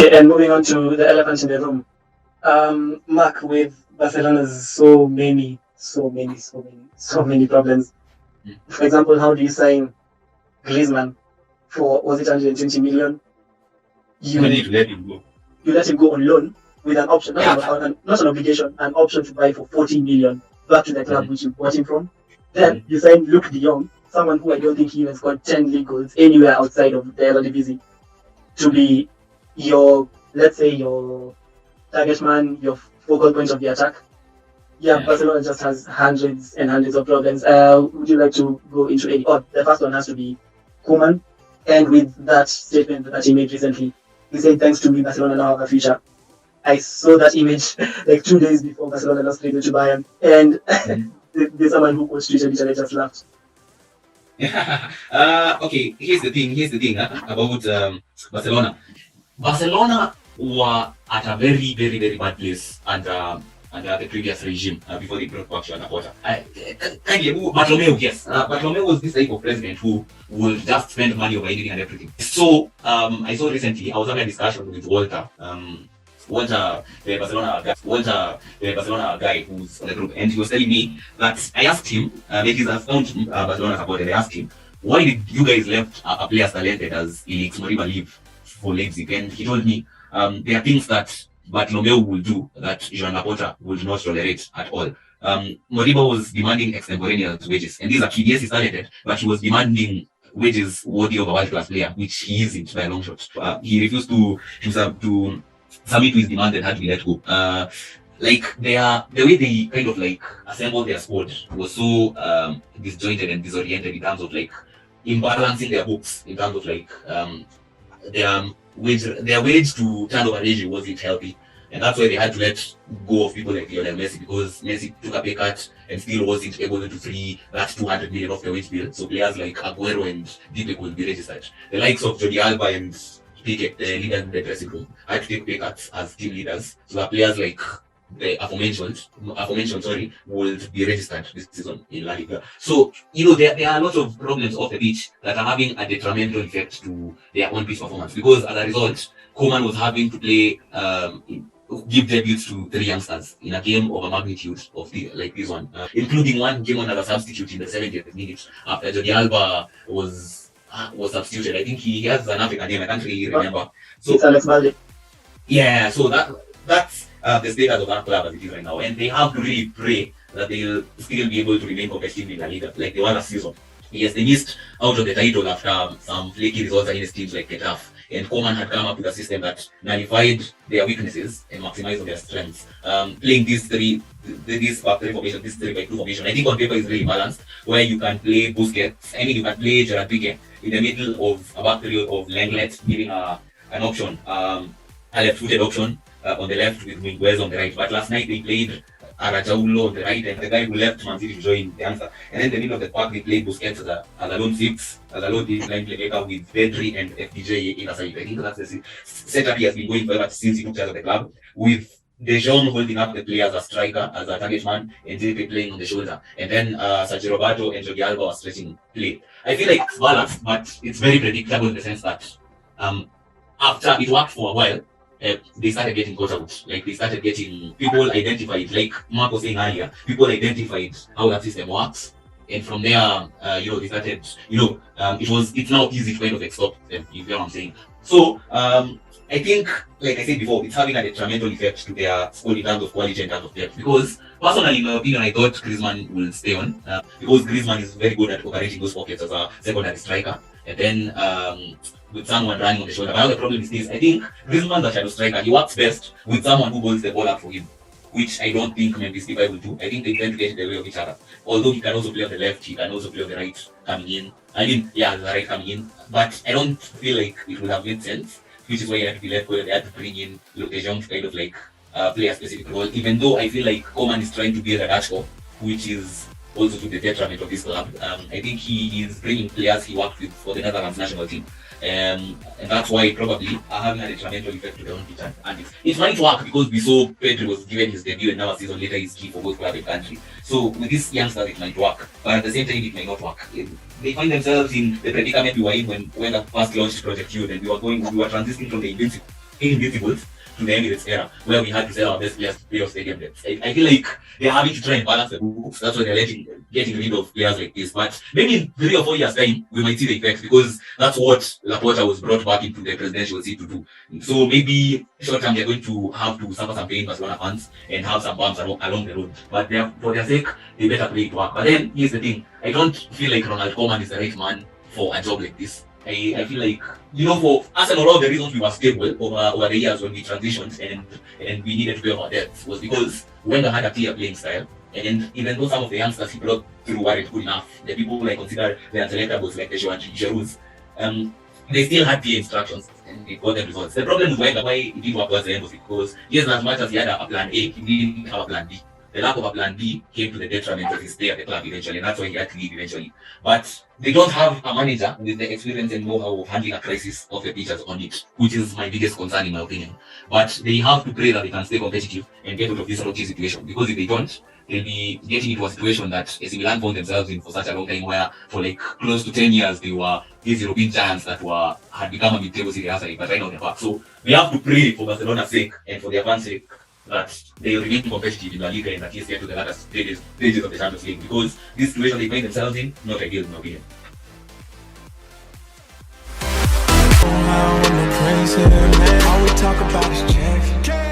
Okay, and moving on to the elephant in the room. Mark, with Barcelona's so many problems. For example, how do you sign Griezmann for, was it 120 million? You need to let him go. You let him go on loan with an option, not an obligation, an option to buy for 40 million back to the club which you bought him from. Then you sign Luke de Jong, someone who I don't think he even scored 10 league goals anywhere outside of the Eredivisie, to be your, let's say, your target man, your focal point of the attack. Barcelona just has hundreds and hundreds of problems. Would you like to go into any? Oh, the first one has to be Koeman. And with that statement that he made recently, he said, thanks to me, Barcelona now have a future. I saw that image like 2 days before Barcelona lost 3-0 to Bayern. And there's someone who was tweeted it and I just laughed. Okay, here's the thing about Barcelona. Barcelona were at a very, very, very bad place under the previous regime before they brought back Laporta. Batlomeu'S, yes. Batlomeu'S was this type of president who will just spend money over anything and everything. So I saw recently, I was having a discussion with Walter, the Barcelona guy who's on the group, and he was telling me that I asked him, he's a staunch Barcelona supporter, I asked him, why did you guys left a player as talented as Elix Moriba leave for Leipzig? And he told me there are things that Bartomeu will do that Joan Laporta would not tolerate at all. Moriba was demanding extemporaneous wages, and these are key. Yes, he's talented, but he was demanding wages worthy of a world-class player, which he isn't by a long shot. He refused to submit to his demand and had to be let go. The way they kind of like assembled their squad was so disjointed and disoriented in terms of like imbalancing their books, in terms of like their wage to turnover ratio wasn't healthy, and that's why they had to let go of people like Lionel Messi, because Messi took a pay cut and still wasn't able to free that 200 million off the wage bill. So players like Aguero and Dipe could be registered. The likes of Jordi Alba and Piqué, the leaders in the dressing room, had to take pay cuts as team leaders. So that players like the aforementioned, would be registered this season in La Liga. So, there are a lot of problems off the pitch that are having a detrimental effect to their on pitch performance, because as a result, Koeman was having to play, give debuts to 3 youngsters in a game of a magnitude of this one, including one game on as a substitute in the 70th minute after Jordi Alba was substituted. I think he has an African name, I can't really remember. So it's Alex Balde. Yeah, so that's the status of that club as it is right now, and they have to really pray that they'll still be able to remain competitive in La Liga like they were last season. Yes, they missed out of the title after some flaky results against teams like Getafe, and Koeman had come up with a system that nullified their weaknesses and maximized their strengths. Playing this back three formation, this 3-by-2 formation, I think on paper is really balanced, where you can play Busquets, you can play Gerard Piqué in the middle of a back three of Lenglet, giving an option, a left-footed option on the left with Miguez on the right. But last night they played Arajaulo on the right, and the guy who left Man City to join the answer. And then in the middle of the park they played Busquets as a lone 6, as a lone line playmaker with Pedri and FDJ in a side. I think that's the setup he has been going for ever since he took charge of the club, with De Jong holding up the play as a striker, as a target man, and JP playing on the shoulder. And then Sergio Roberto and Jordi Alba are stretching play. I feel like it's balanced, but it's very predictable in the sense that after it worked for a while, they started getting caught out. Like, they started getting, people identified, like Mark was saying earlier, people identified how that system works. And from there, they started, it's now easy to kind of stop them, you get what I'm saying. So, I think, like I said before, it's having a detrimental effect to their squad in terms of quality and in terms of depth. Because, personally, in my opinion, I thought Griezmann will stay on. Because Griezmann is very good at operating those pockets as a secondary striker. And then, with someone running on the shoulder. But the problem is this: I think Griezmann, the shadow striker, he works best with someone who holds the ball up for him, which I don't think Memphis Depay will do. I think they tend to get in the way of each other. Although he can also play on the left, he can also play on the right coming in. The right coming in. But I don't feel like it would have made sense, which is why he had to be left where they had to bring in De Jong to kind of like play a specific role. Even though I feel like Koeman is trying to be a Dutch cop, which is also to the detriment of this club. I think he is bringing players he worked with for the Netherlands national team. And that's why probably having a detrimental effect to the own pitch. And it might work because we saw Pedri was given his debut and now a season later is key for both club and country. So with these youngsters it might work, but at the same time it might not work. They find themselves in the predicament we were in when the first launched Project Youth, and we were transitioning from the invincible invincibles to the Emirates era, where we had to sell our best players to pay off stadium debts. I feel like they're having to try and balance the books. That's why they're getting rid of players like this. But maybe in 3 or 4 years' time, we might see the effects, because that's what Laporta was brought back into the presidential seat to do. So maybe short term, they're going to have to suffer some pain, Barcelona fans, and have some bumps along the road. But for their sake, they better play it work. But then here's the thing: I don't feel like Ronald Koeman is the right man for a job like this. I feel like, for Arsenal, all the reasons we were stable over the years when we transitioned and we needed to pay off our debts was because Wenger had a clear playing style. And even though some of the youngsters he brought through weren't good enough, the people who I consider the unselectables like the Giroud's, they still had clear instructions and they got the results. The problem with Wenger, why it didn't work towards the end, was because, yes, as much as he had a plan A, he didn't have a plan B. The lack of a plan B came to the detriment of his stay at the club eventually, and that's why he had to leave eventually. But they don't have a manager with the experience and know-how of handling a crisis of the pitches on it, which is my biggest concern in my opinion. But they have to pray that they can stay competitive and get out of this rocky situation, because if they don't, they'll be getting into a situation that AC Milan found themselves in for such a long time, where for like close to 10 years they were these European giants that had become a mid-table Serie A side, but right now they're back. So we have to pray for Barcelona's sake and for their fans' sake that they remain competitive in La Liga and at least get to the latter stages of the Champions League, because this situation they find themselves in, not ideal in my opinion. All we talk about is check.